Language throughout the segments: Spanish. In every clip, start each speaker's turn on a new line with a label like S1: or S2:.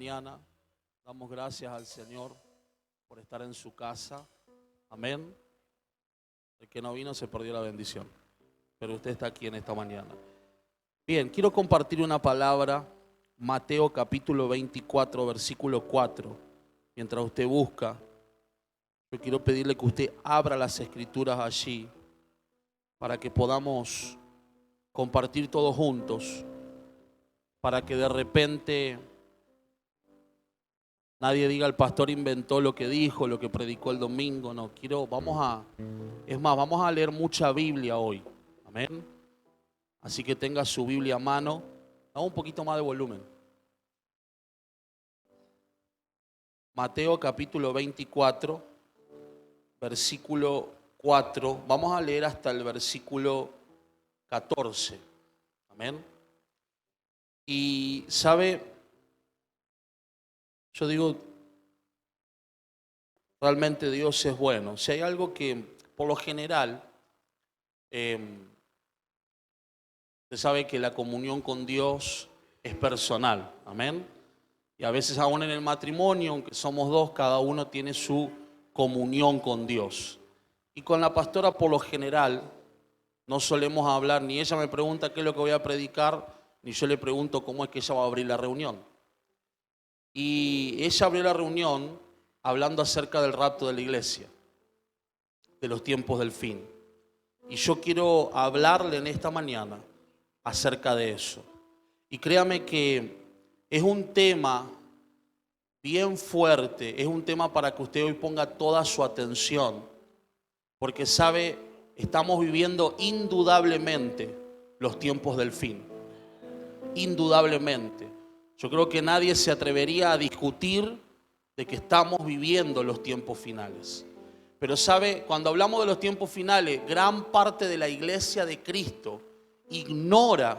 S1: mañana damos gracias al Señor por estar en su casa. Amén. El que no vino se perdió la bendición, pero usted está aquí en esta mañana. Bien, quiero compartir una palabra, Mateo capítulo 24, versículo 4. Mientras usted busca, yo quiero pedirle que usted abra las escrituras allí para que podamos compartir todos juntos, para que de repente nadie diga el pastor inventó lo que dijo, lo que predicó el domingo. No, vamos a leer mucha Biblia hoy. Amén. Así que tenga su Biblia a mano. Dame un poquito más de volumen. Mateo capítulo 24, versículo 4. Vamos a leer hasta el versículo 14. Amén. Y sabe, yo digo, realmente Dios es bueno. Si hay algo que por lo general, usted sabe que la comunión con Dios es personal. Amén. Y a veces aún en el matrimonio, aunque somos dos, cada uno tiene su comunión con Dios. Y con la pastora por lo general no solemos hablar, ni ella me pregunta qué es lo que voy a predicar, ni yo le pregunto cómo es que ella va a abrir la reunión. Y ella abrió la reunión hablando acerca del rapto de la iglesia, de los tiempos del fin. Y yo quiero hablarle en esta mañana acerca de eso. Y créame que es un tema bien fuerte, es un tema para que usted hoy ponga toda su atención, porque sabe, estamos viviendo indudablemente los tiempos del fin. Indudablemente. Yo creo que nadie se atrevería a discutir de que estamos viviendo los tiempos finales. Pero sabe, cuando hablamos de los tiempos finales, gran parte de la iglesia de Cristo ignora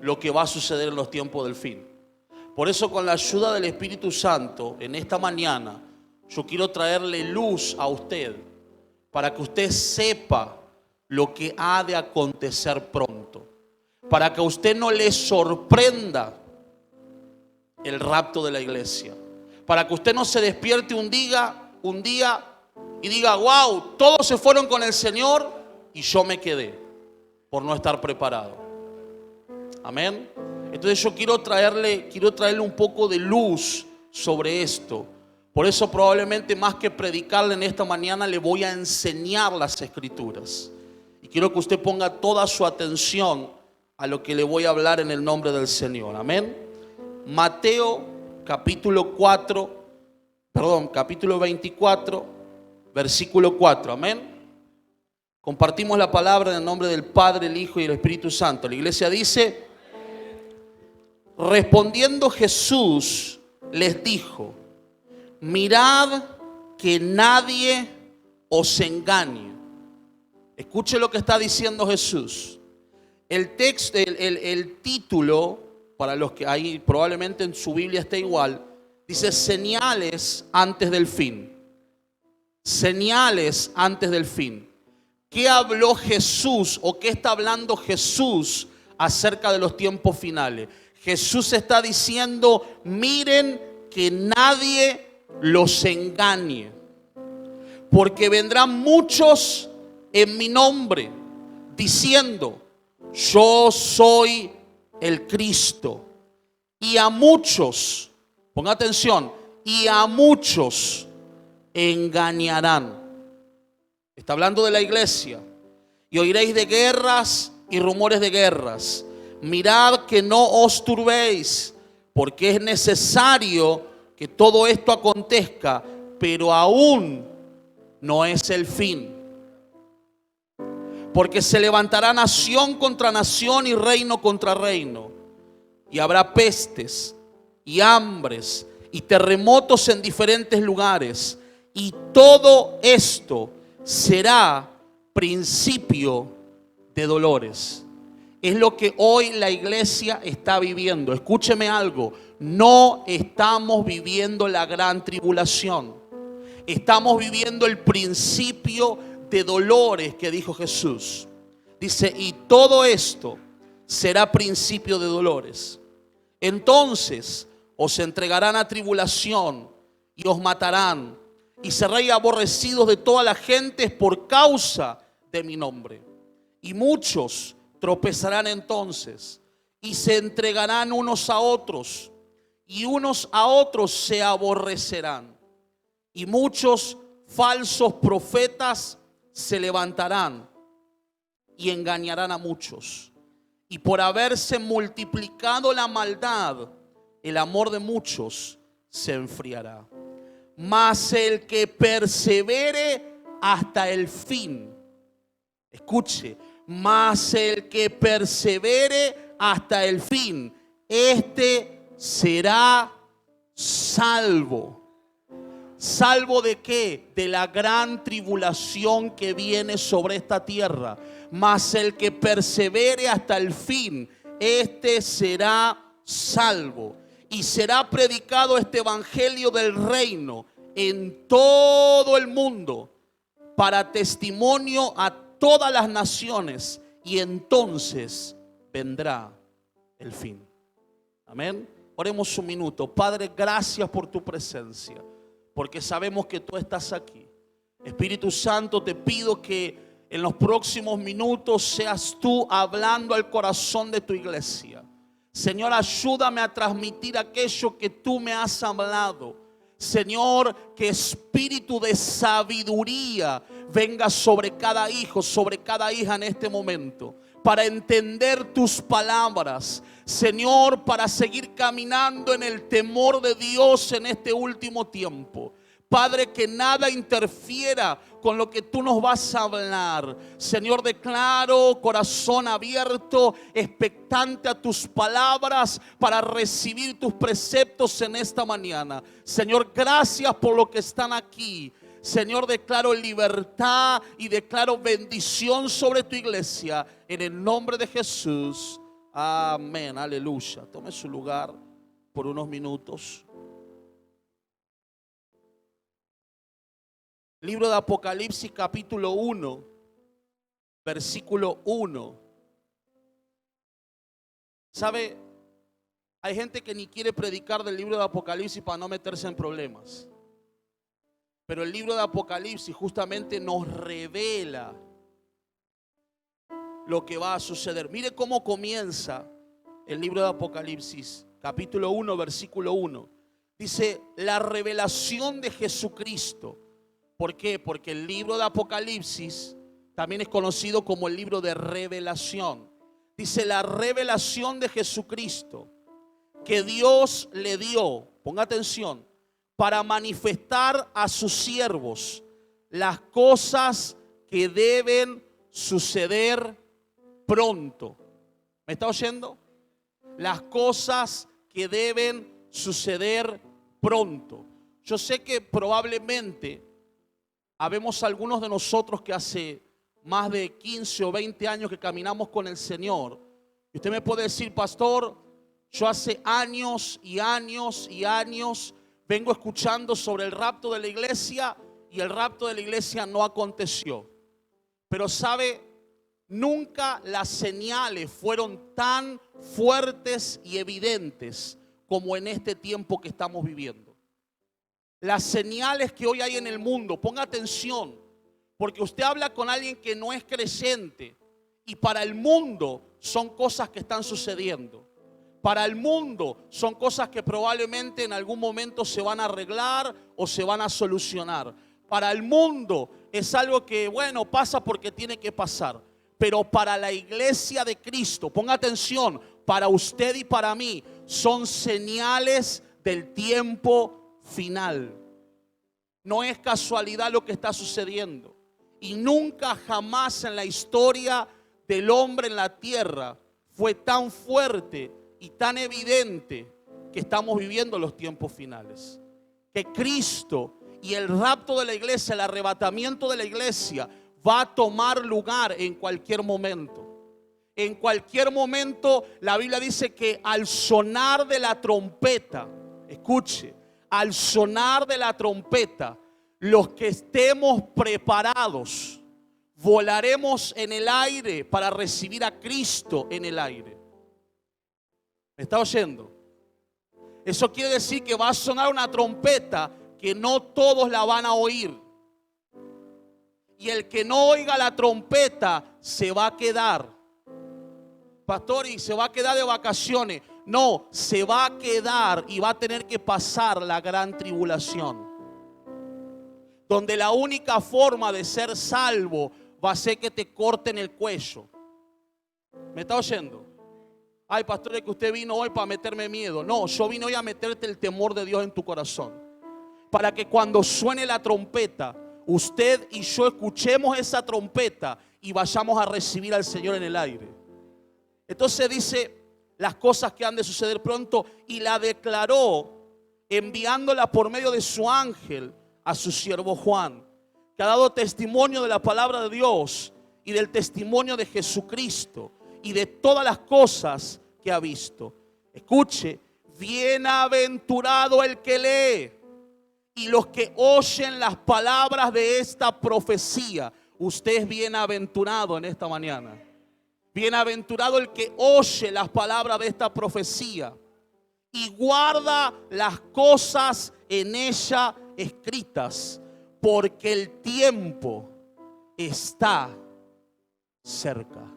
S1: lo que va a suceder en los tiempos del fin. Por eso, con la ayuda del Espíritu Santo, en esta mañana, yo quiero traerle luz a usted para que usted sepa lo que ha de acontecer pronto. Para que a usted no le sorprenda el rapto de la iglesia. Para que usted no se despierte un día y diga, wow, todos se fueron con el Señor y yo me quedé por no estar preparado. Amén. Entonces yo quiero traerle un poco de luz sobre esto. Por eso probablemente más que predicarle en esta mañana, le voy a enseñar las escrituras. Y quiero que usted ponga toda su atención a lo que le voy a hablar en el nombre del Señor. Amén. Mateo capítulo 24, versículo 4. Amén. Compartimos la palabra en el nombre del Padre, el Hijo y el Espíritu Santo. La iglesia dice: respondiendo Jesús les dijo: mirad que nadie os engañe. Escuche lo que está diciendo Jesús. El texto, el título, para los que ahí probablemente en su Biblia esté igual, dice señales antes del fin. Señales antes del fin. ¿Qué habló Jesús o qué está hablando Jesús acerca de los tiempos finales? Jesús está diciendo: miren que nadie los engañe, porque vendrán muchos en mi nombre diciendo: yo soy el Cristo. Y a muchos, ponga atención, y a muchos engañarán. Está hablando de la iglesia. Y oiréis de guerras y rumores de guerras. Mirad que no os turbéis, porque es necesario que todo esto acontezca, pero aún no es el fin. Porque se levantará nación contra nación y reino contra reino. Y habrá pestes y hambres y terremotos en diferentes lugares. Y todo esto será principio de dolores. Es lo que hoy la iglesia está viviendo. Escúcheme algo. No estamos viviendo la gran tribulación. Estamos viviendo el principio de dolores que dijo Jesús. Dice: y todo esto será principio de dolores. Entonces, os entregarán a tribulación y os matarán, y seréis aborrecidos de todas las gentes por causa de mi nombre. Y muchos tropezarán entonces y se entregarán unos a otros, y unos a otros se aborrecerán. Y muchos falsos profetas se levantarán y engañarán a muchos. Y por haberse multiplicado la maldad, el amor de muchos se enfriará. Mas el que persevere hasta el fin, escuche, mas el que persevere hasta el fin, este será salvo. ¿Salvo de qué? De la gran tribulación que viene sobre esta tierra. Mas el que persevere hasta el fin, este será salvo. Y será predicado este evangelio del reino en todo el mundo para testimonio a todas las naciones, y entonces vendrá el fin. Amén. Oremos un minuto. Padre, gracias por tu presencia, porque sabemos que tú estás aquí. Espíritu Santo, te pido que en los próximos minutos seas tú hablando al corazón de tu iglesia. Señor, ayúdame a transmitir aquello que tú me has hablado. Señor, que espíritu de sabiduría venga sobre cada hijo, sobre cada hija en este momento, para entender tus palabras. Señor, para seguir caminando en el temor de Dios en este último tiempo. Padre, que nada interfiera con lo que tú nos vas a hablar. Señor, declaro corazón abierto, expectante a tus palabras para recibir tus preceptos en esta mañana. Señor, gracias por lo que están aquí. Señor, declaro libertad y declaro bendición sobre tu iglesia en el nombre de Jesús. Amén, aleluya. Tome su lugar por unos minutos. Libro de Apocalipsis capítulo 1, versículo 1. ¿Sabe? Hay gente que ni quiere predicar del libro de Apocalipsis para no meterse en problemas. Pero el libro de Apocalipsis justamente nos revela lo que va a suceder. Mire cómo comienza el libro de Apocalipsis, capítulo 1, versículo 1. Dice, la revelación de Jesucristo. ¿Por qué? Porque el libro de Apocalipsis también es conocido como el libro de revelación. Dice, la revelación de Jesucristo que Dios le dio, ponga atención, para manifestar a sus siervos las cosas que deben suceder pronto. ¿Me está oyendo? Las cosas que deben suceder pronto. Yo sé que probablemente habemos algunos de nosotros que hace más de 15 o 20 años que caminamos con el Señor. Y usted me puede decir, pastor, yo hace años y años y años vengo escuchando sobre el rapto de la iglesia y el rapto de la iglesia no aconteció. Pero sabe, nunca las señales fueron tan fuertes y evidentes como en este tiempo que estamos viviendo. Las señales que hoy hay en el mundo, ponga atención, porque usted habla con alguien que no es creyente y para el mundo son cosas que están sucediendo. Para el mundo son cosas que probablemente en algún momento se van a arreglar o se van a solucionar. Para el mundo es algo que, bueno, pasa porque tiene que pasar. Pero para la iglesia de Cristo, ponga atención, para usted y para mí, son señales del tiempo final. No es casualidad lo que está sucediendo. Y nunca jamás en la historia del hombre en la tierra fue tan fuerte y tan evidente que estamos viviendo los tiempos finales. Que Cristo y el rapto de la iglesia, el arrebatamiento de la iglesia va a tomar lugar en cualquier momento. En cualquier momento la Biblia dice que al sonar de la trompeta, escuche, al sonar de la trompeta, los que estemos preparados volaremos en el aire para recibir a Cristo en el aire. ¿Me está oyendo? Eso quiere decir que va a sonar una trompeta que no todos la van a oír. Y el que no oiga la trompeta se va a quedar. Pastor, ¿y se va a quedar de vacaciones? No, se va a quedar y va a tener que pasar la gran tribulación. Donde la única forma de ser salvo va a ser que te corten el cuello. ¿Me está oyendo? Ay, pastor, es que usted vino hoy para meterme miedo. No, yo vine hoy a meterte el temor de Dios en tu corazón. Para que cuando suene la trompeta, usted y yo escuchemos esa trompeta y vayamos a recibir al Señor en el aire. Entonces dice las cosas que han de suceder pronto, y la declaró enviándola por medio de su ángel a su siervo Juan, que ha dado testimonio de la palabra de Dios y del testimonio de Jesucristo y de todas las cosas que ha visto. Escuche, bienaventurado el que lee y los que oyen las palabras de esta profecía. Usted es bienaventurado en esta mañana. Bienaventurado el que oye las palabras de esta profecía y guarda las cosas en ella escritas, porque el tiempo está cerca.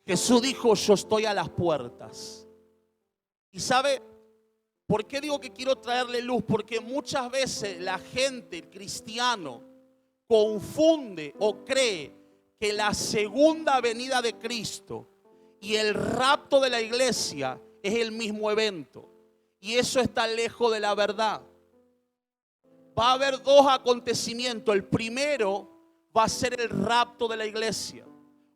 S1: Jesús dijo: yo estoy a las puertas. ¿Y sabe por qué digo que quiero traerle luz? Porque muchas veces la gente, el cristiano, confunde o cree que la segunda venida de Cristo y el rapto de la iglesia es el mismo evento. Y eso está lejos de la verdad. Va a haber dos acontecimientos. El primero va a ser el rapto de la iglesia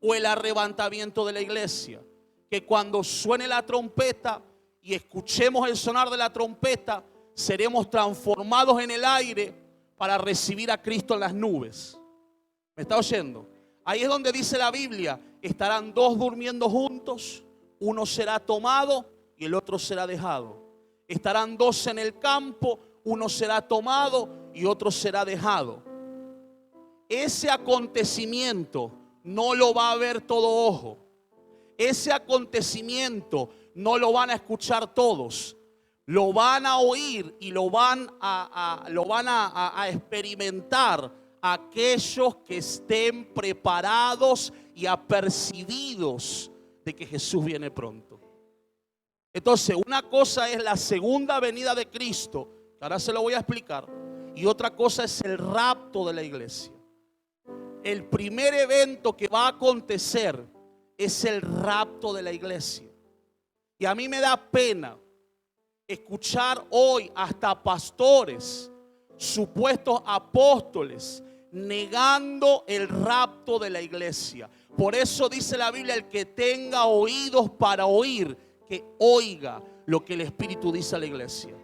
S1: o el arrebatamiento de la iglesia. Que cuando suene la trompeta y escuchemos el sonar de la trompeta, seremos transformados en el aire para recibir a Cristo en las nubes. ¿Me está oyendo? Ahí es donde dice la Biblia: estarán dos durmiendo juntos, uno será tomado y el otro será dejado. Estarán dos en el campo, uno será tomado y otro será dejado. Ese acontecimiento no lo va a ver todo ojo. Ese acontecimiento no lo van a escuchar todos. Lo van a oír y lo van a experimentar aquellos que estén preparados y apercibidos de que Jesús viene pronto. Entonces, una cosa es la segunda venida de Cristo, que ahora se lo voy a explicar, y otra cosa es el rapto de la iglesia. El primer evento que va a acontecer es el rapto de la iglesia. Y a mí me da pena escuchar hoy hasta pastores, supuestos apóstoles, negando el rapto de la iglesia. Por eso dice la Biblia: el que tenga oídos para oír, que oiga lo que el Espíritu dice a la iglesia.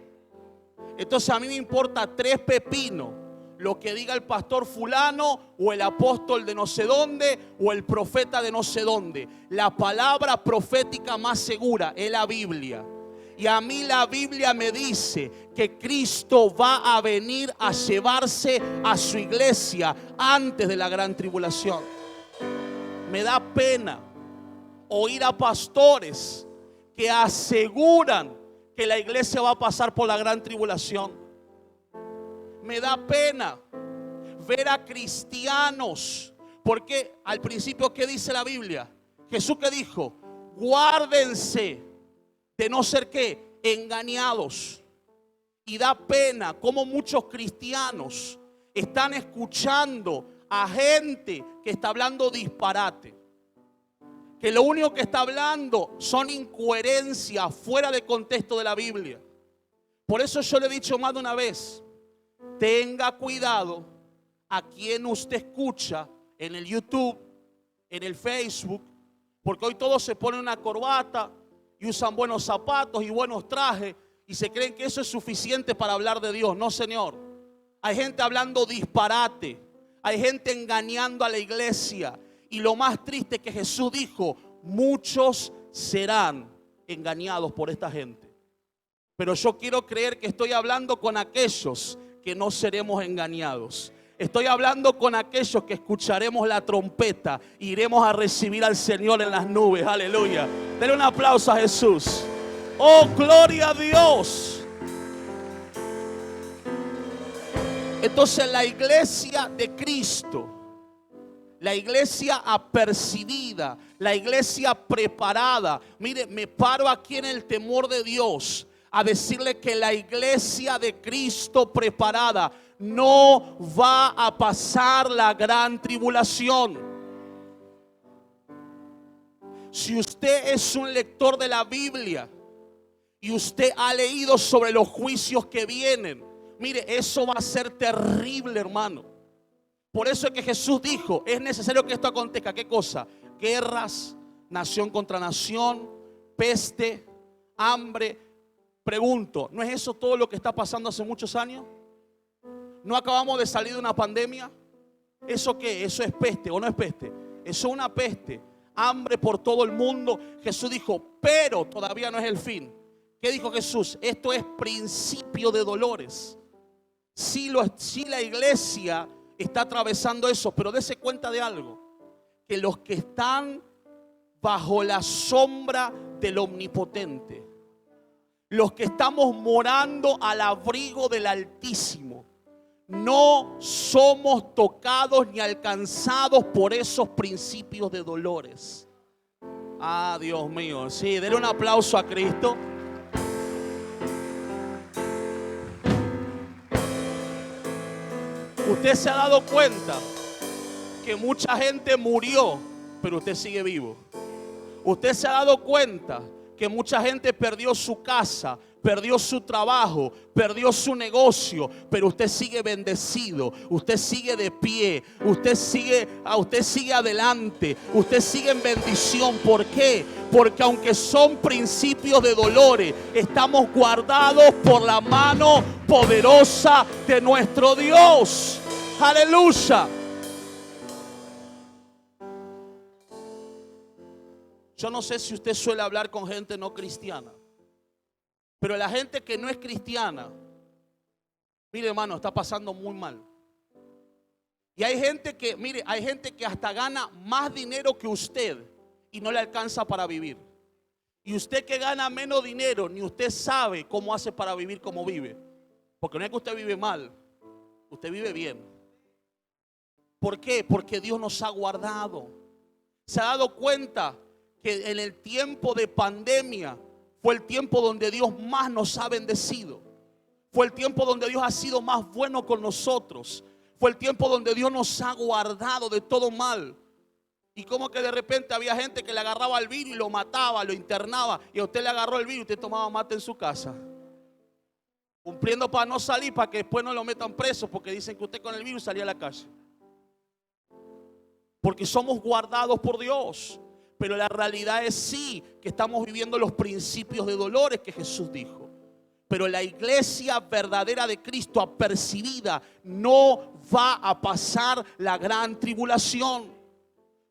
S1: Entonces a mí me importa tres pepinos lo que diga el pastor fulano o el apóstol de no sé dónde o el profeta de no sé dónde. La palabra profética más segura es la Biblia. Y a mí la Biblia me dice que Cristo va a venir a llevarse a su iglesia antes de la gran tribulación. Me da pena oír a pastores que aseguran que la iglesia va a pasar por la gran tribulación. Me da pena ver a cristianos, porque al principio, ¿qué dice la Biblia? Jesús, ¿qué dijo? Guárdense de no ser ¿qué? Engañados. Y da pena como muchos cristianos están escuchando a gente que está hablando disparate, que lo único que está hablando son incoherencias fuera de contexto de la Biblia. Por eso yo le he dicho más de una vez: tenga cuidado a quien usted escucha en el YouTube, en el Facebook, porque hoy todos se ponen una corbata y usan buenos zapatos y buenos trajes y se creen que eso es suficiente para hablar de Dios. No, señor. Hay gente hablando disparate, hay gente engañando a la iglesia. Y lo más triste es que Jesús dijo: muchos serán engañados por esta gente. Pero yo quiero creer que estoy hablando con aquellos que no seremos engañados. Estoy hablando con aquellos que escucharemos la trompeta e iremos a recibir al Señor en las nubes. Aleluya. Denle un aplauso a Jesús. Oh, gloria a Dios. Entonces la iglesia de Cristo, la iglesia apercibida, la iglesia preparada. Mire, me paro aquí en el temor de Dios a decirle que la iglesia de Cristo preparada no va a pasar la gran tribulación. Si usted es un lector de la Biblia y usted ha leído sobre los juicios que vienen, mire, eso va a ser terrible, hermano. Por eso es que Jesús dijo, es necesario que esto acontezca. ¿Qué cosa? Guerras, nación contra nación, peste, hambre. Pregunto, ¿no es eso todo lo que está pasando hace muchos años? ¿No acabamos de salir de una pandemia? ¿Eso qué? ¿Eso es peste o no es peste? Eso es una peste. Hambre por todo el mundo. Jesús dijo, pero todavía no es el fin. ¿Qué dijo Jesús? Esto es principio de dolores. Sí, la iglesia está atravesando eso, pero dése cuenta de algo, que los que están bajo la sombra del Omnipotente, los que estamos morando al abrigo del Altísimo, no somos tocados ni alcanzados por esos principios de dolores. Ah, Dios mío, sí, denle un aplauso a Cristo. Usted se ha dado cuenta que mucha gente murió, pero usted sigue vivo. Usted se ha dado cuenta que mucha gente perdió su casa, perdió su trabajo, perdió su negocio, pero usted sigue bendecido, usted sigue de pie, usted sigue adelante, usted sigue en bendición. ¿Por qué? Porque aunque son principios de dolores, estamos guardados por la mano poderosa de nuestro Dios. Aleluya. Yo no sé si usted suele hablar con gente no cristiana, pero la gente que no es cristiana, mire, hermano, está pasando muy mal. Y hay gente que, mire, hay gente que hasta gana más dinero que usted y no le alcanza para vivir. Y usted que gana menos dinero, ni usted sabe cómo hace para vivir como vive. Porque no es que usted vive mal, usted vive bien. ¿Por qué? Porque Dios nos ha guardado. Se ha dado cuenta que en el tiempo de pandemia fue el tiempo donde Dios más nos ha bendecido. Fue el tiempo donde Dios ha sido más bueno con nosotros. Fue el tiempo donde Dios nos ha guardado de todo mal. Y como que de repente había gente que le agarraba el virus y lo mataba, lo internaba. Y a usted le agarró el virus y usted tomaba mate en su casa, cumpliendo para no salir, para que después no lo metan preso, porque dicen que usted con el virus salía a la calle. Porque somos guardados por Dios. Pero la realidad es sí que estamos viviendo los principios de dolores que Jesús dijo. Pero la iglesia verdadera de Cristo, apercibida, no va a pasar la gran tribulación.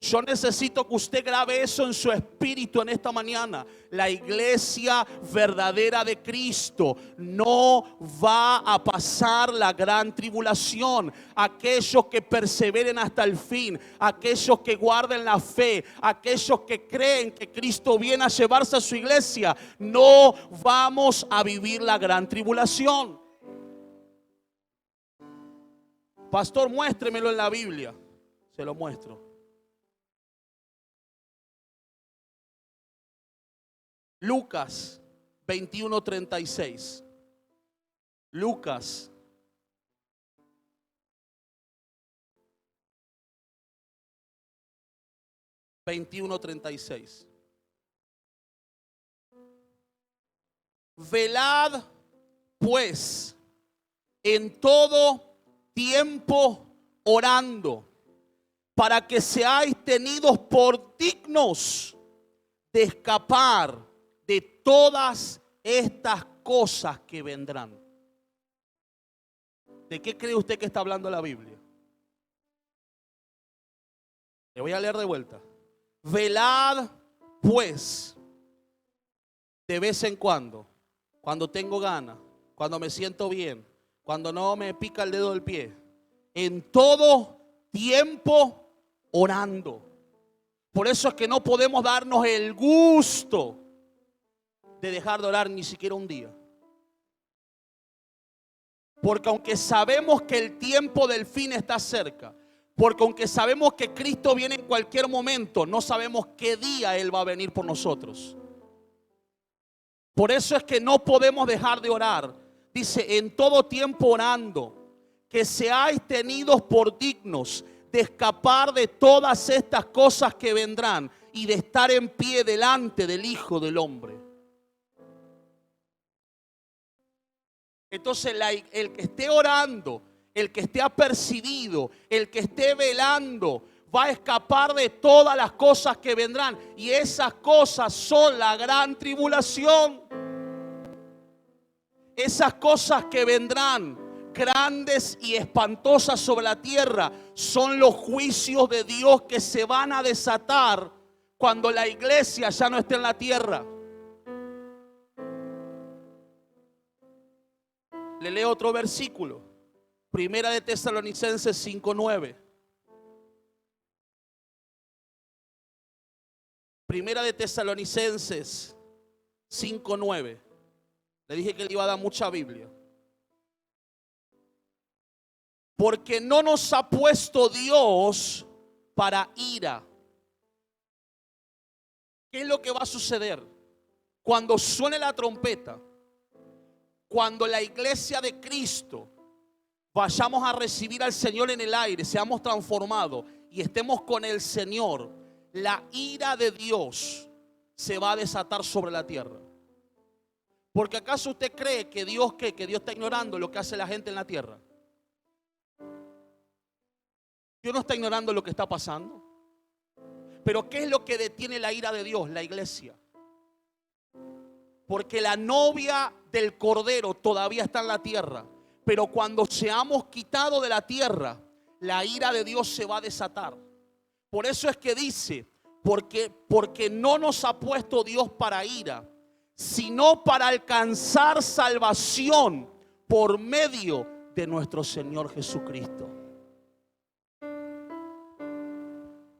S1: Yo necesito que usted grabe eso en su espíritu en esta mañana. La iglesia verdadera de Cristo no va a pasar la gran tribulación. Aquellos que perseveren hasta el fin, aquellos que guarden la fe, aquellos que creen que Cristo viene a llevarse a su iglesia, no vamos a vivir la gran tribulación. Pastor, muéstremelo en la Biblia. Se lo muestro. Lucas 21:36. Lucas 21:36. Velad pues en todo tiempo orando, para que seáis tenidos por dignos de escapar de todas estas cosas que vendrán. ¿De qué cree usted que está hablando la Biblia? Le voy a leer de vuelta. Velad pues, de vez en cuando tengo ganas, cuando me siento bien, cuando no me pica el dedo del pie, en todo tiempo orando. Por eso es que no podemos darnos el gusto de dejar de orar ni siquiera un día. Porque aunque sabemos que el tiempo del fin está cerca, porque aunque sabemos que Cristo viene en cualquier momento, no sabemos qué día Él va a venir por nosotros. Por eso es que no podemos dejar de orar. Dice, en todo tiempo orando, que seáis tenidos por dignos de escapar de todas estas cosas que vendrán y de estar en pie delante del Hijo del Hombre. Entonces el que esté orando, el que esté apercibido, el que esté velando, va a escapar de todas las cosas que vendrán. Y esas cosas son la gran tribulación. Esas cosas que vendrán, grandes y espantosas sobre la tierra, son los juicios de Dios que se van a desatar cuando la iglesia ya no esté en la tierra. Le leo otro versículo. Primera de Tesalonicenses 5:9. Primera de Tesalonicenses 5:9. Le dije que le iba a dar mucha Biblia. Porque no nos ha puesto Dios para ira. ¿Qué es lo que va a suceder? Cuando suene la trompeta, cuando la iglesia de Cristo vayamos a recibir al Señor en el aire, seamos transformados y estemos con el Señor, la ira de Dios se va a desatar sobre la tierra. Porque ¿acaso usted cree que Dios está ignorando lo que hace la gente en la tierra? Dios no está ignorando lo que está pasando. Pero ¿qué es lo que detiene la ira de Dios? La iglesia. Porque la novia del Cordero todavía está en la tierra. Pero cuando seamos quitados de la tierra, la ira de Dios se va a desatar. Por eso es que dice, porque no nos ha puesto Dios para ira, sino para alcanzar salvación por medio de nuestro Señor Jesucristo.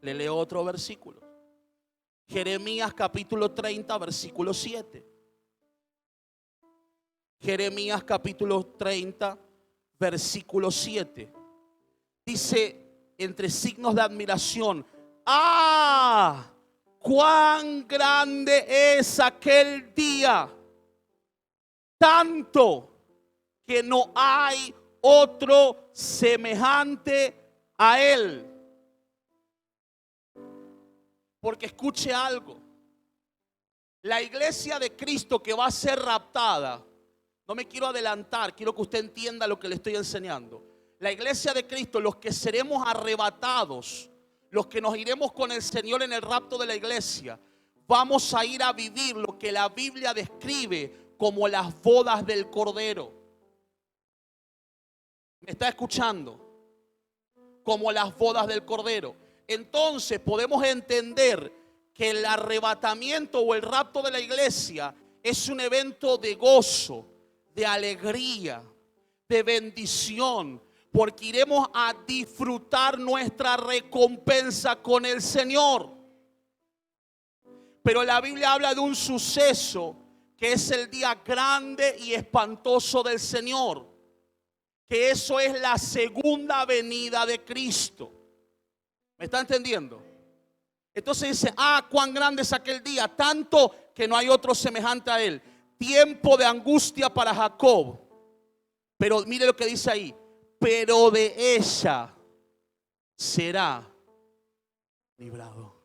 S1: Le leo otro versículo. Jeremías capítulo 30, versículo 7. Jeremías capítulo 30, versículo 7. Dice entre signos de admiración: ¡ah! ¡Cuán grande es aquel día! Tanto que no hay otro semejante a él. Porque escuche algo. La iglesia de Cristo que va a ser raptada, no me quiero adelantar, quiero que usted entienda lo que le estoy enseñando. La iglesia de Cristo, los que seremos arrebatados, los que nos iremos con el Señor en el rapto de la iglesia, vamos a ir a vivir lo que la Biblia describe como las bodas del Cordero. ¿Me está escuchando? Como las bodas del Cordero. Entonces podemos entender que el arrebatamiento o el rapto de la iglesia es un evento de gozo, de alegría, de bendición, porque iremos a disfrutar nuestra recompensa con el Señor. Pero la Biblia habla de un suceso que es el día grande y espantoso del Señor, que eso es la segunda venida de Cristo. ¿Me está entendiendo? Entonces dice, cuán grande es aquel día, tanto que no hay otro semejante a él. Tiempo de angustia para Jacob. Pero mire lo que dice ahí. Pero de ella será librado.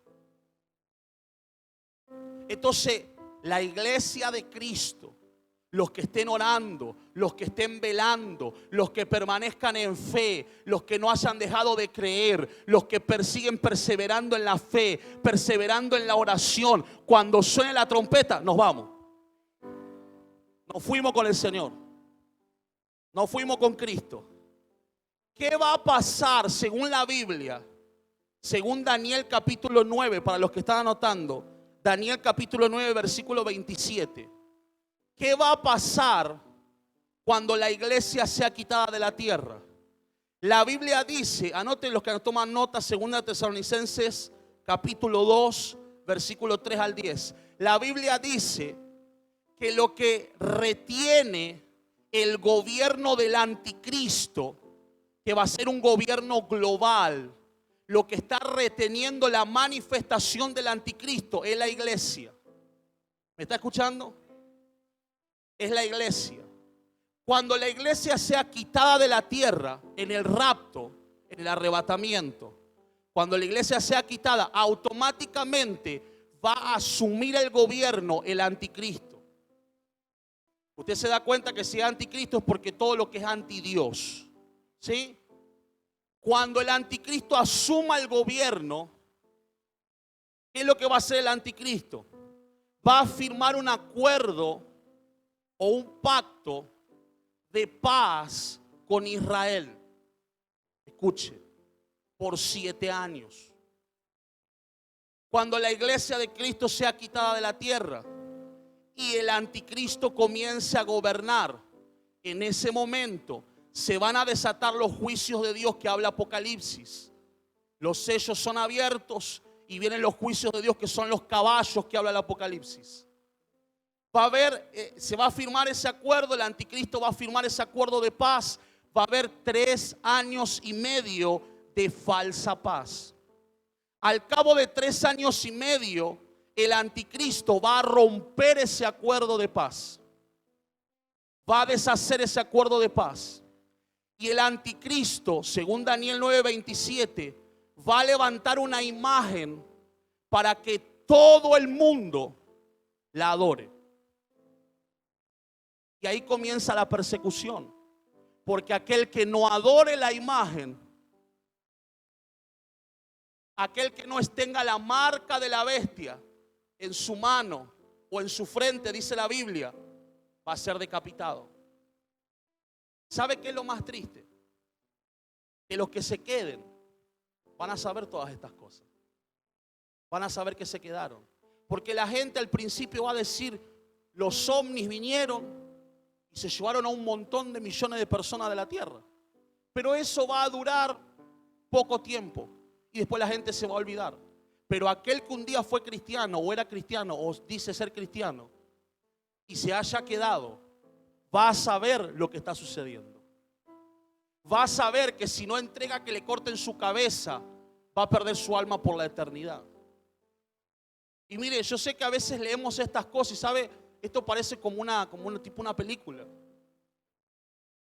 S1: Entonces, la iglesia de Cristo, los que estén orando, los que estén velando, los que permanezcan en fe, los que no hayan dejado de creer, los que persiguen perseverando en la fe, perseverando en la oración, cuando suene la trompeta, nos vamos. Nos fuimos con el Señor. Nos fuimos con Cristo. ¿Qué va a pasar según la Biblia? Según Daniel capítulo 9, para los que están anotando, Daniel capítulo 9, versículo 27. ¿Qué va a pasar cuando la iglesia sea quitada de la tierra? La Biblia dice, anoten los que toman nota, 2 Tesalonicenses capítulo 2, versículo 3 al 10. La Biblia dice que lo que retiene el gobierno del anticristo, que va a ser un gobierno global, lo que está reteniendo la manifestación del anticristo es la iglesia. ¿Me está escuchando? Es la iglesia. Cuando la iglesia sea quitada de la tierra en el rapto, en el arrebatamiento, cuando la iglesia sea quitada, automáticamente va a asumir el gobierno el anticristo. Usted se da cuenta que si es anticristo es porque todo lo que es antidios, ¿sí? Cuando el anticristo asuma el gobierno, ¿qué es lo que va a hacer el anticristo? Va a firmar un acuerdo o un pacto de paz con Israel. Escuche, por 7 años. Cuando la iglesia de Cristo sea quitada de la tierra y el anticristo comience a gobernar, en ese momento se van a desatar los juicios de Dios que habla Apocalipsis. Los sellos son abiertos y vienen los juicios de Dios, que son los caballos que habla el Apocalipsis. Va a haber, se va a firmar ese acuerdo, el anticristo va a firmar ese acuerdo de paz. Va a haber 3 años y medio de falsa paz. Al cabo de 3 años y medio, el anticristo va a romper ese acuerdo de paz. Va a deshacer ese acuerdo de paz. Y el anticristo, según Daniel 9:27, va a levantar una imagen para que todo el mundo la adore. Y ahí comienza la persecución. Porque aquel que no adore la imagen, aquel que no tenga la marca de la bestia en su mano o en su frente, dice la Biblia, va a ser decapitado. ¿Sabe qué es lo más triste? Que los que se queden van a saber todas estas cosas. Van a saber que se quedaron. Porque la gente al principio va a decir, los ovnis vinieron y se llevaron a un montón de millones de personas de la tierra. Pero eso va a durar poco tiempo y después la gente se va a olvidar. Pero aquel que un día fue cristiano o era cristiano o dice ser cristiano y se haya quedado, va a saber lo que está sucediendo. Va a saber que si no entrega que le corten su cabeza, va a perder su alma por la eternidad. Y mire, yo sé que a veces leemos estas cosas y sabe, esto parece como una película.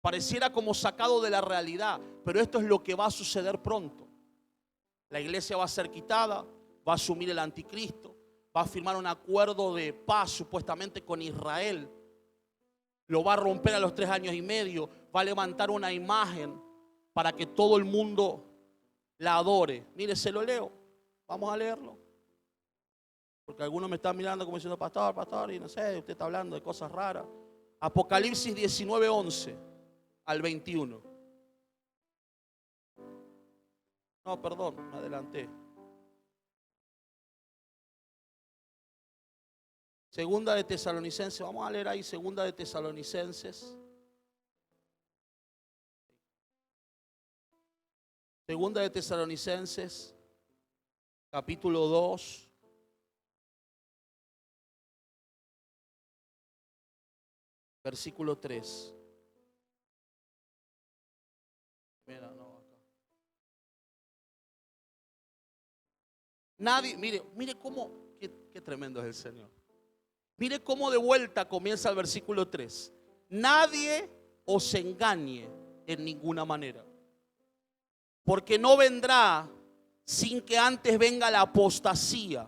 S1: Pareciera como sacado de la realidad, pero esto es lo que va a suceder pronto. La iglesia va a ser quitada, va a asumir el anticristo, va a firmar un acuerdo de paz supuestamente con Israel. Lo va a romper a los 3 años y medio, va a levantar una imagen para que todo el mundo la adore. Mire, se lo leo, vamos a leerlo. Porque algunos me están mirando como diciendo, pastor, y no sé, usted está hablando de cosas raras. Apocalipsis 19:11 al 21. No, perdón, me adelanté. Segunda de Tesalonicenses, vamos a leer ahí, Segunda de Tesalonicenses. Segunda de Tesalonicenses, capítulo 2. Versículo 3. Mira, no, acá. Nadie, mire cómo, qué tremendo es el Señor. Mire cómo de vuelta comienza el versículo 3. Nadie os engañe en ninguna manera, porque no vendrá sin que antes venga la apostasía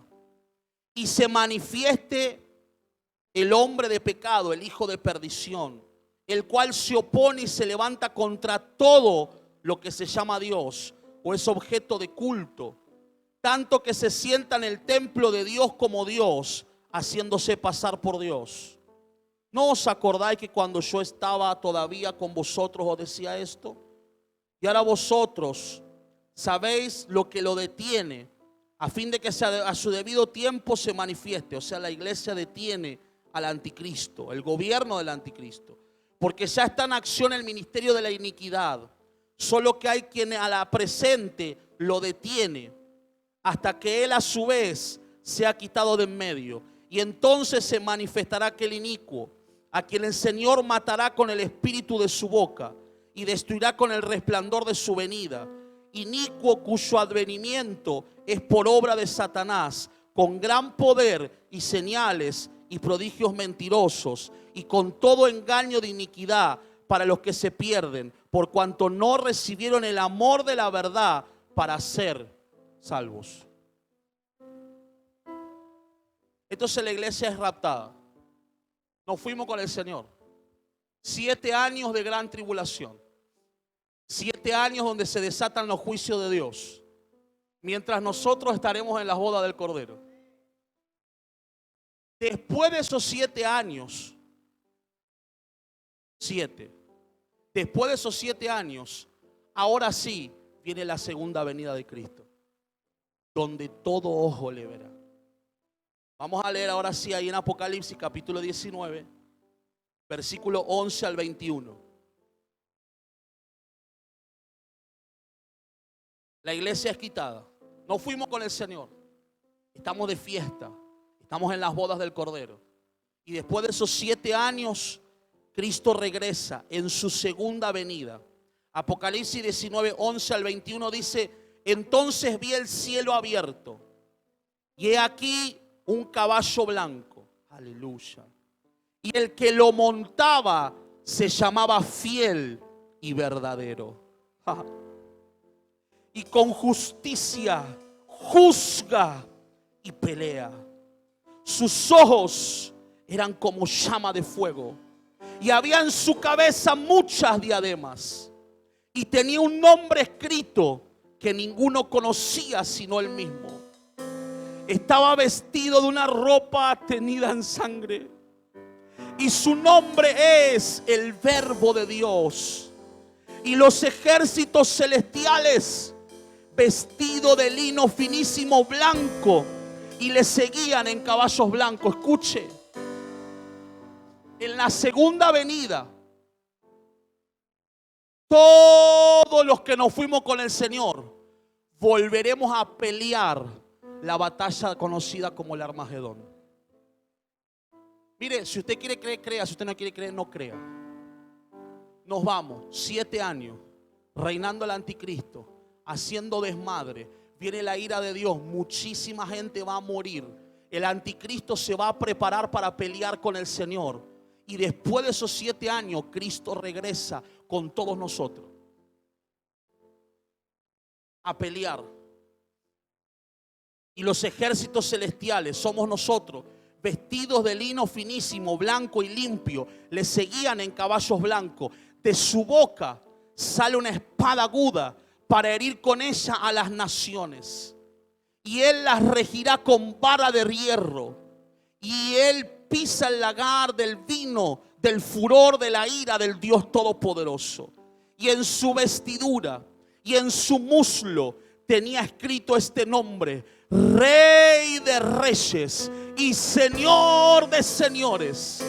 S1: y se manifieste el hombre de pecado, el hijo de perdición, el cual se opone y se levanta contra todo lo que se llama Dios o es objeto de culto, tanto que se sienta en el templo de Dios como Dios, haciéndose pasar por Dios. ¿No os acordáis que cuando yo estaba todavía con vosotros os decía esto? Y ahora vosotros sabéis lo que lo detiene, a fin de que a su debido tiempo se manifieste. O sea, la iglesia detiene al anticristo, el gobierno del anticristo, porque ya está en acción el ministerio de la iniquidad. Solo que hay quien a la presente lo detiene hasta que él a su vez sea quitado de en medio. Y entonces se manifestará aquel inicuo, a quien el Señor matará con el espíritu de su boca y destruirá con el resplandor de su venida. Inicuo cuyo advenimiento es por obra de Satanás, con gran poder y señales y prodigios mentirosos, y con todo engaño de iniquidad para los que se pierden, por cuanto no recibieron el amor de la verdad para ser salvos. Entonces la iglesia es raptada. Nos fuimos con el Señor. 7 años de gran tribulación. 7 años donde se desatan los juicios de Dios. Mientras nosotros estaremos en la boda del Cordero. Después de esos 7 años, después de esos 7 años, ahora sí viene la segunda venida de Cristo, donde todo ojo le verá. Vamos a leer ahora sí ahí en Apocalipsis capítulo 19, versículo 11 al 21. La iglesia es quitada. No fuimos con el Señor. Estamos de fiesta. Estamos en las bodas del Cordero. Y después de esos 7 años, Cristo regresa en su segunda venida. Apocalipsis 19, 11 al 21 dice: entonces vi el cielo abierto, y he aquí un caballo blanco. Aleluya. Y el que lo montaba se llamaba Fiel y Verdadero. Y con justicia juzga y pelea. Sus ojos eran como llama de fuego, y había en su cabeza muchas diademas, y tenía un nombre escrito que ninguno conocía sino él mismo. Estaba vestido de una ropa teñida en sangre, y su nombre es el Verbo de Dios. Y los ejércitos celestiales, vestidos de lino finísimo blanco, y le seguían en caballos blancos. Escuche, en la segunda venida, todos los que nos fuimos con el Señor volveremos a pelear la batalla conocida como el Armagedón. Mire, si usted quiere creer, crea. Si usted no quiere creer, no crea. Nos vamos 7 años reinando el anticristo, haciendo desmadre. Viene la ira de Dios, muchísima gente va a morir. El anticristo se va a preparar para pelear con el Señor. Y después de esos 7 años, Cristo regresa con todos nosotros a pelear. Y los ejércitos celestiales somos nosotros, vestidos de lino finísimo, blanco y limpio, le seguían en caballos blancos. De su boca sale una espada aguda para herir con ella a las naciones. Y él las regirá con vara de hierro. Y él pisa el lagar del vino, del furor de la ira del Dios Todopoderoso. Y en su vestidura y en su muslo tenía escrito este nombre: Rey de Reyes y Señor de Señores.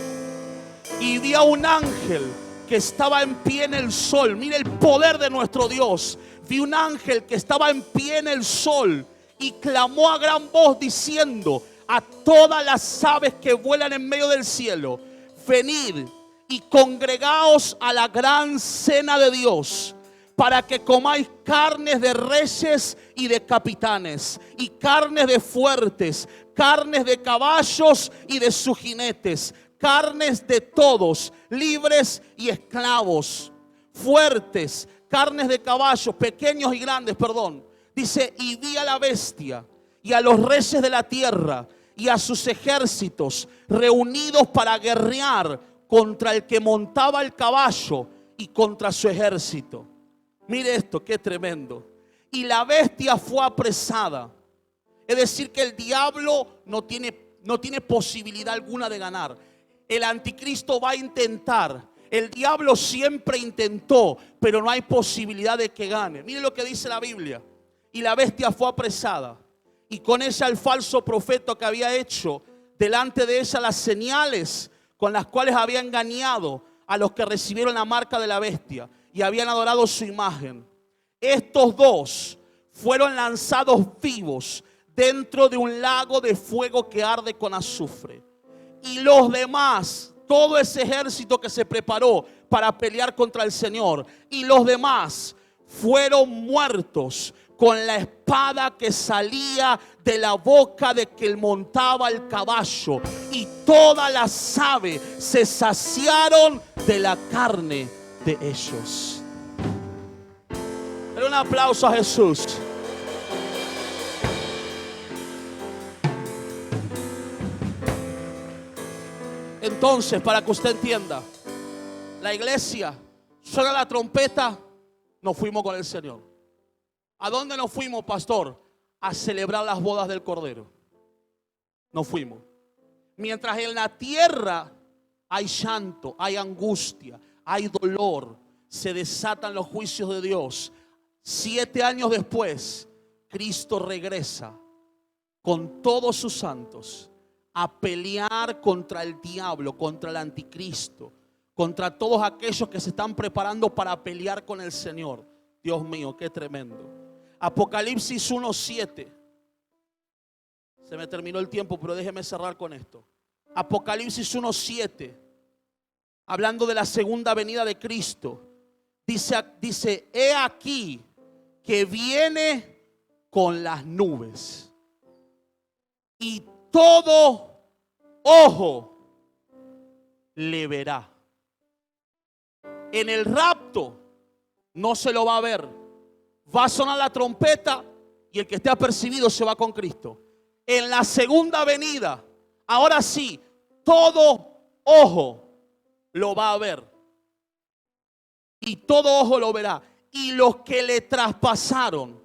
S1: Y vi a un ángel que estaba en pie en el sol. Mire el poder de nuestro Dios. Vi un ángel que estaba en pie en el sol y clamó a gran voz diciendo a todas las aves que vuelan en medio del cielo: venid y congregaos a la gran cena de Dios, para que comáis carnes de reyes y de capitanes, y carnes de fuertes, carnes de caballos y de sus jinetes, carnes de todos, libres y esclavos, fuertes, carnes de caballos, pequeños y grandes, Dice: y vi a la bestia y a los reyes de la tierra y a sus ejércitos reunidos para guerrear contra el que montaba el caballo y contra su ejército. Mire esto, qué tremendo. Y la bestia fue apresada. Es decir, que el diablo no tiene posibilidad alguna de ganar. El anticristo va a intentar. El diablo siempre intentó, pero no hay posibilidad de que gane. Mire lo que dice la Biblia. Y la bestia fue apresada, y con ella el falso profeta que había hecho delante de ella las señales con las cuales había engañado a los que recibieron la marca de la bestia y habían adorado su imagen. Estos dos fueron lanzados vivos dentro de un lago de fuego que arde con azufre. Y los demás, todo ese ejército que se preparó para pelear contra el Señor, y los demás fueron muertos con la espada que salía de la boca de que montaba el caballo, y todas las aves se saciaron de la carne de ellos. Dale un aplauso a Jesús. Entonces, para que usted entienda, la iglesia suena la trompeta, nos fuimos con el Señor. ¿A dónde nos fuimos, pastor? A celebrar las bodas del Cordero. Nos fuimos. Mientras en la tierra hay llanto, hay angustia, hay dolor, se desatan los juicios de Dios. 7 años después, Cristo regresa con todos sus santos a pelear contra el diablo, contra el anticristo, contra todos aquellos que se están preparando para pelear con el Señor. Dios mío, qué tremendo. Apocalipsis 1:7. Se me terminó el tiempo, pero déjeme cerrar con esto. Apocalipsis 1:7, hablando de la segunda venida de Cristo, dice: he aquí que viene con las nubes, y todo ojo le verá. En el rapto no se lo va a ver. Va a sonar la trompeta y el que esté apercibido se va con Cristo. En la segunda venida, ahora sí, todo ojo lo va a ver. Y todo ojo lo verá. Y los que le traspasaron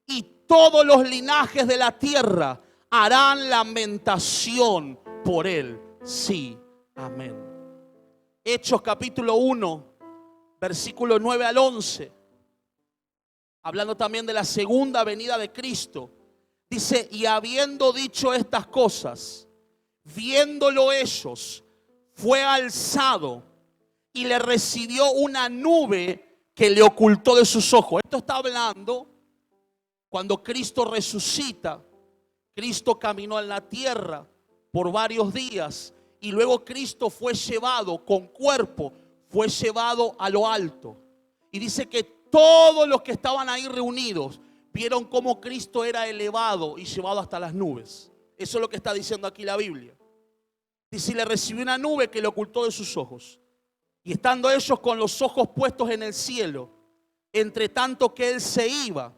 S1: y todos los linajes de la tierra harán lamentación por él. Sí, amén. Hechos capítulo 1, versículo 9 al 11. Hablando también de la segunda venida de Cristo. Dice: y habiendo dicho estas cosas, viéndolo ellos, fue alzado y le recibió una nube que le ocultó de sus ojos. Esto está hablando cuando Cristo resucita. Cristo caminó en la tierra por varios días y luego Cristo fue llevado con cuerpo, fue llevado a lo alto. Y dice que todos los que estaban ahí reunidos vieron cómo Cristo era elevado y llevado hasta las nubes. Eso es lo que está diciendo aquí la Biblia. Dice: y le recibió una nube que le ocultó de sus ojos. Y estando ellos con los ojos puestos en el cielo, entre tanto que él se iba,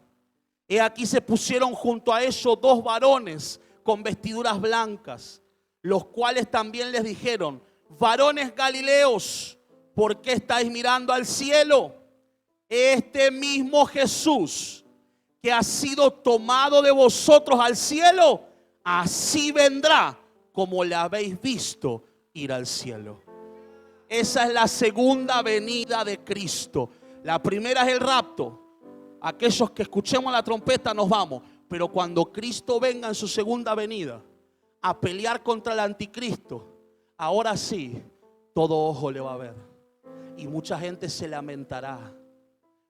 S1: he aquí se pusieron junto a ellos 2 varones con vestiduras blancas, los cuales también les dijeron: varones galileos, ¿por qué estáis mirando al cielo? Este mismo Jesús que ha sido tomado de vosotros al cielo, así vendrá como le habéis visto ir al cielo. Esa es la segunda venida de Cristo. La primera es el rapto. Aquellos que escuchemos la trompeta nos vamos. Pero cuando Cristo venga en su segunda venida a pelear contra el anticristo, ahora sí, todo ojo le va a ver. Y mucha gente se lamentará.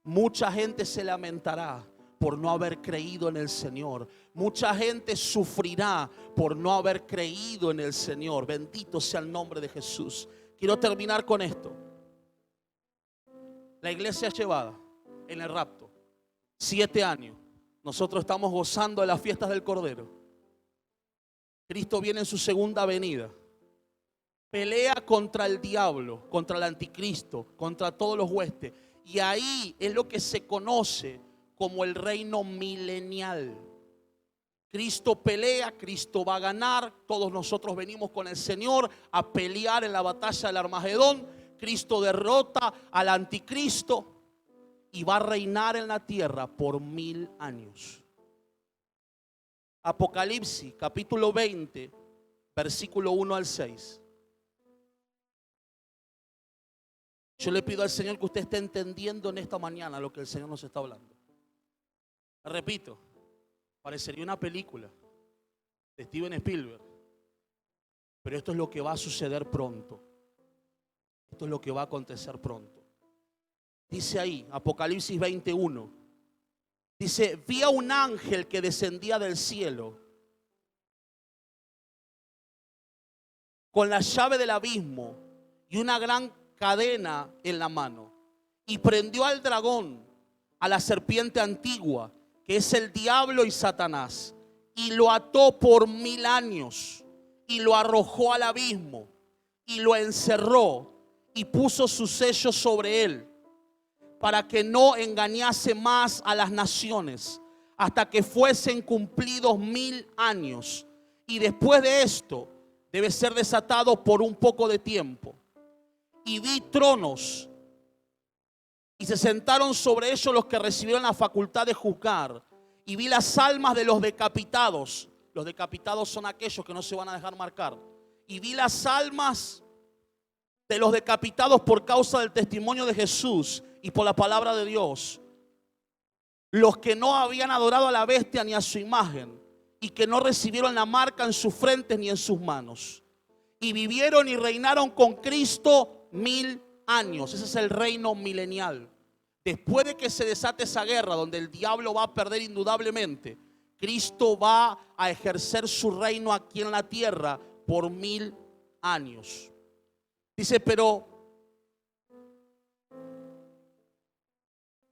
S1: Mucha gente se lamentará por no haber creído en el Señor. Mucha gente sufrirá por no haber creído en el Señor. Bendito sea el nombre de Jesús. Quiero terminar con esto. La iglesia es llevada en el rapto. 7 años. Nosotros estamos gozando de las fiestas del Cordero. Cristo viene en su segunda venida. Pelea contra el diablo, contra el anticristo, contra todos los huestes. Y ahí es lo que se conoce como el reino milenial. Cristo pelea, Cristo va a ganar. Todos nosotros venimos con el Señor a pelear en la batalla del Armagedón. Cristo derrota al anticristo y va a reinar en la tierra por 1000 años. Apocalipsis capítulo 20, versículo 1 al 6. Yo le pido al Señor que usted esté entendiendo en esta mañana lo que el Señor nos está hablando. Repito, parecería una película de Steven Spielberg, pero esto es lo que va a suceder pronto. Esto es lo que va a acontecer pronto. Dice ahí, Apocalipsis 21. Dice: vi a un ángel que descendía del cielo con la llave del abismo y una gran cadena en la mano. Y prendió al dragón, a la serpiente antigua, que es el diablo y Satanás, y lo ató por 1000 años, y lo arrojó al abismo, y lo encerró, y puso su sello sobre él, para que no engañase más a las naciones, hasta que fuesen cumplidos 1000 años. Y después de esto, debe ser desatado por un poco de tiempo. Y vi tronos, y se sentaron sobre ellos los que recibieron la facultad de juzgar. Y vi las almas de los decapitados. Los decapitados son aquellos que no se van a dejar marcar. Y vi las almas de los decapitados por causa del testimonio de Jesús y por la palabra de Dios. Los que no habían adorado a la bestia ni a su imagen, y que no recibieron la marca en sus frentes ni en sus manos. Y vivieron y reinaron con Cristo 1000 años. Ese es el reino milenial. Después de que se desate esa guerra donde el diablo va a perder indudablemente, Cristo va a ejercer su reino aquí en la tierra por 1000 años. Dice,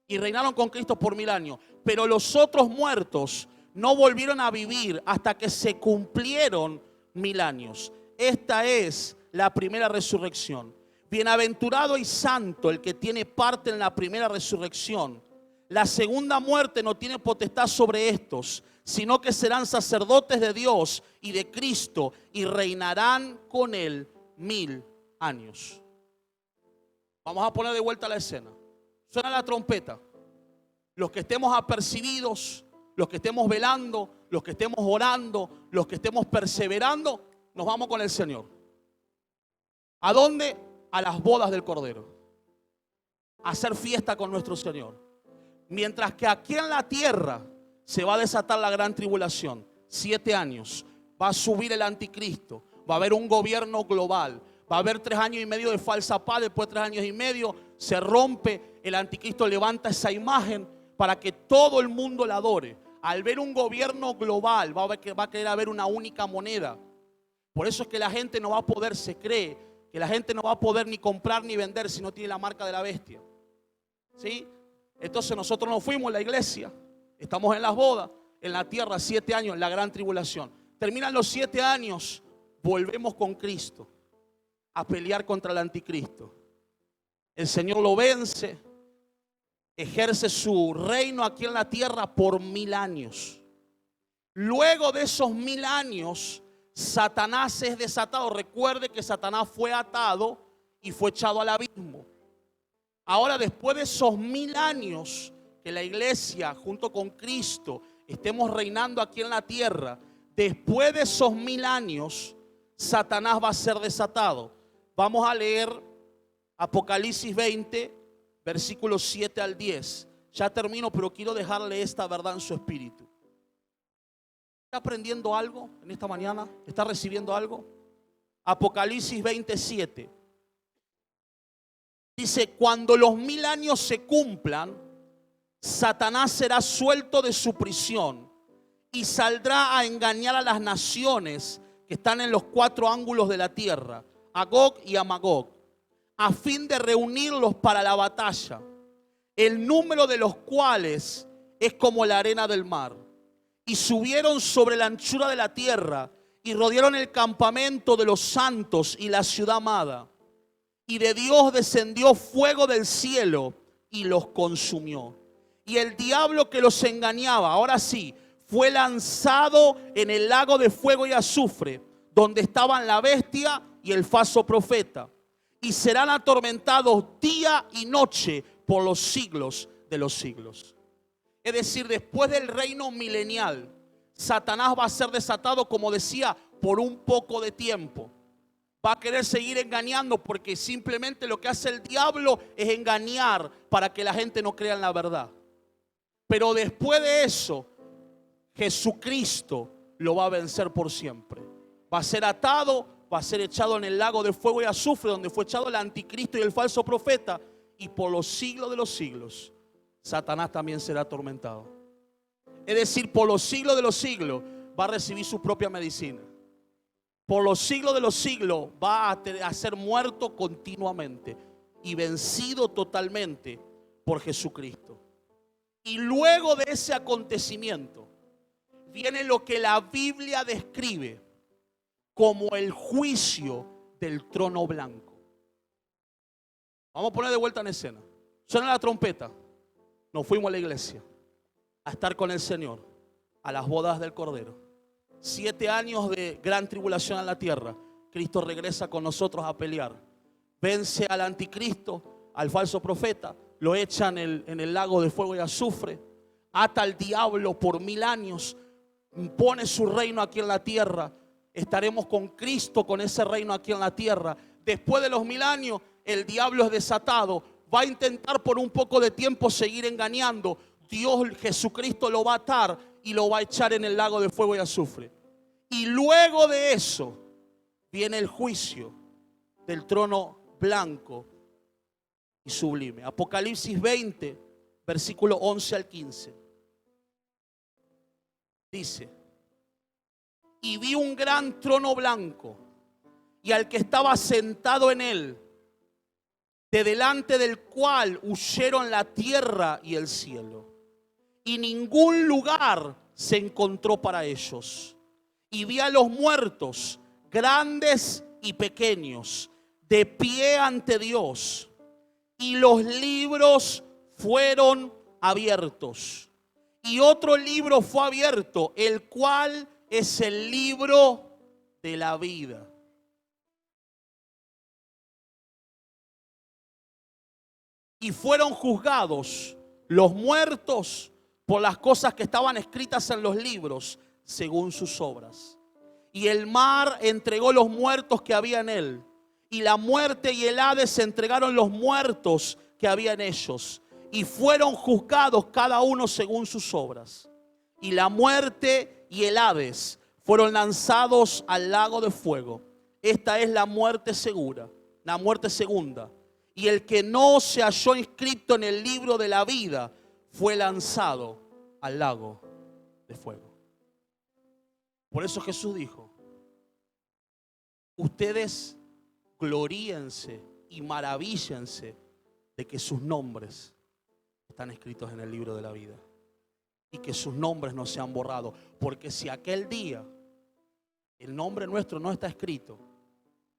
S1: y reinaron con Cristo por 1000 años. Pero los otros muertos no volvieron a vivir hasta que se cumplieron 1000 años. Esta es la primera resurrección. Bienaventurado y santo el que tiene parte en la primera resurrección. La segunda muerte no tiene potestad sobre estos, sino que serán sacerdotes de Dios y de Cristo y reinarán con él 1000 años. Vamos a poner de vuelta la escena. Suena la trompeta. Los que estemos apercibidos, los que estemos velando, los que estemos orando, los que estemos perseverando, nos vamos con el Señor. ¿A dónde? A las bodas del Cordero. A hacer fiesta con nuestro Señor. Mientras que aquí en la tierra se va a desatar la gran tribulación. 7 años. Va a subir el anticristo. Va a haber un gobierno global. Va a haber 3 años y medio de falsa paz. Después de 3 años y medio se rompe. El anticristo levanta esa imagen para que todo el mundo la adore. Al ver un gobierno global va a querer haber una única moneda. Por eso es que la gente no va a poder, se cree que la gente no va a poder ni comprar ni vender si no tiene la marca de la bestia. ¿Sí? Entonces nosotros nos fuimos, la iglesia, estamos en las bodas, en la tierra 7 años, en la gran tribulación. Terminan los 7 años, volvemos con Cristo a pelear contra el anticristo. El Señor lo vence, ejerce su reino aquí en la tierra por 1000 años. Luego de esos 1000 años, Satanás es desatado. Recuerde que Satanás fue atado y fue echado al abismo. Ahora, después de esos 1000 años que la iglesia junto con Cristo estemos reinando aquí en la tierra, después de esos 1000 años, Satanás va a ser desatado. Vamos a leer Apocalipsis 20, versículos 7 al 10. Ya termino, pero quiero dejarle esta verdad en su espíritu. ¿Está aprendiendo algo en esta mañana? ¿Está recibiendo algo? Apocalipsis 27. Dice, cuando los 1000 años se cumplan, Satanás será suelto de su prisión y saldrá a engañar a las naciones que están en los 4 ángulos de la tierra, a Gog y a Magog, a fin de reunirlos para la batalla, el número de los cuales es como la arena del mar. Y subieron sobre la anchura de la tierra y rodearon el campamento de los santos y la ciudad amada. Y de Dios descendió fuego del cielo y los consumió. Y el diablo que los engañaba, ahora sí, fue lanzado en el lago de fuego y azufre, donde estaban la bestia y el falso profeta. Y serán atormentados día y noche por los siglos de los siglos. Es decir, después del reino milenial, Satanás va a ser desatado, como decía, por un poco de tiempo. Va a querer seguir engañando porque simplemente lo que hace el diablo es engañar para que la gente no crea en la verdad. Pero después de eso, Jesucristo lo va a vencer por siempre. Va a ser atado, va a ser echado en el lago de fuego y azufre, donde fue echado el anticristo y el falso profeta. Y por los siglos de los siglos, Satanás también será atormentado. Es decir, por los siglos de los siglos va a recibir su propia medicina. por los siglos de los siglos va a ser muerto continuamente y vencido totalmente por Jesucristo. Y luego de ese acontecimiento viene lo que la Biblia describe como el juicio del trono blanco. Vamos a poner de vuelta en escena. Suena la trompeta. Nos fuimos a la iglesia a estar con el Señor, a las bodas del Cordero. 7 años de gran tribulación en la tierra. Cristo regresa con nosotros a pelear. Vence al anticristo, al falso profeta. Lo echan en el lago de fuego y azufre. Ata al diablo por 1000 años. Impone su reino aquí en la tierra. Estaremos con Cristo, con ese reino aquí en la tierra. Después de los 1000 años, el diablo es desatado. Va a intentar por un poco de tiempo seguir engañando. Dios, Jesucristo, lo va a atar y lo va a echar en el lago de fuego y azufre. Y luego de eso viene el juicio del trono blanco y sublime. Apocalipsis 20, versículo 11 al 15. Dice: y vi un gran trono blanco y al que estaba sentado en él, de delante del cual huyeron la tierra y el cielo, y ningún lugar se encontró para ellos. Y vi a los muertos, grandes y pequeños, de pie ante Dios, y los libros fueron abiertos. Y otro libro fue abierto, el cual es el libro de la vida. Y fueron juzgados los muertos por las cosas que estaban escritas en los libros, según sus obras. Y el mar entregó los muertos que había en él, y la muerte y el Hades entregaron los muertos que había en ellos, y fueron juzgados cada uno según sus obras. Y la muerte y el Hades fueron lanzados al lago de fuego. Esta es la muerte segura, la muerte segunda. Y el que no se halló inscrito en el libro de la vida fue lanzado al lago de fuego. Por eso Jesús dijo: ustedes gloríense y maravíllense de que sus nombres están escritos en el libro de la vida y que sus nombres no se han borrado. Porque si aquel día el nombre nuestro no está escrito,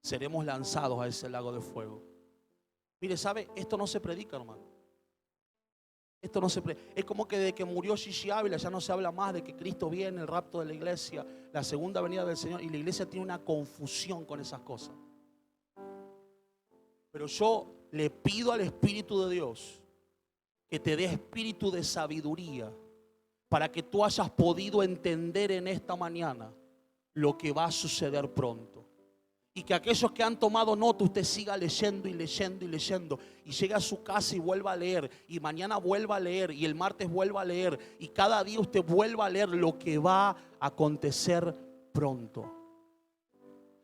S1: seremos lanzados a ese lago de fuego. Mire, ¿sabe? Esto no se predica, hermano. Esto no se predica. Es como que desde que murió Gigi Ávila ya no se habla más de que Cristo viene, el rapto de la iglesia, la segunda venida del Señor. Y la iglesia tiene una confusión con esas cosas. Pero yo le pido al Espíritu de Dios que te dé espíritu de sabiduría para que tú hayas podido entender en esta mañana lo que va a suceder pronto. Y que aquellos que han tomado nota, usted siga leyendo y leyendo y leyendo. Y llegue a su casa y vuelva a leer. Y mañana vuelva a leer. Y el martes vuelva a leer. Y cada día usted vuelva a leer lo que va a acontecer pronto.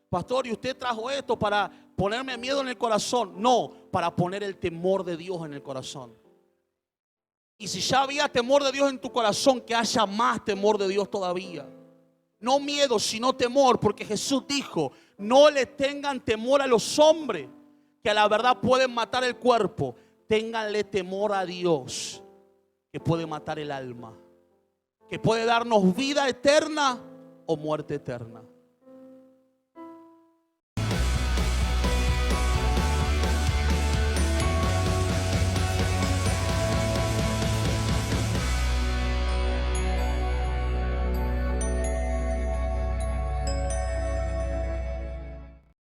S1: Pastor, ¿y usted trajo esto para ponerme miedo en el corazón? No, para poner el temor de Dios en el corazón. Y si ya había temor de Dios en tu corazón, que haya más temor de Dios todavía. No miedo, sino temor, porque Jesús dijo: no le tengan temor a los hombres, que a la verdad pueden matar el cuerpo. Ténganle temor a Dios, que puede matar el alma, que puede darnos vida eterna o muerte eterna.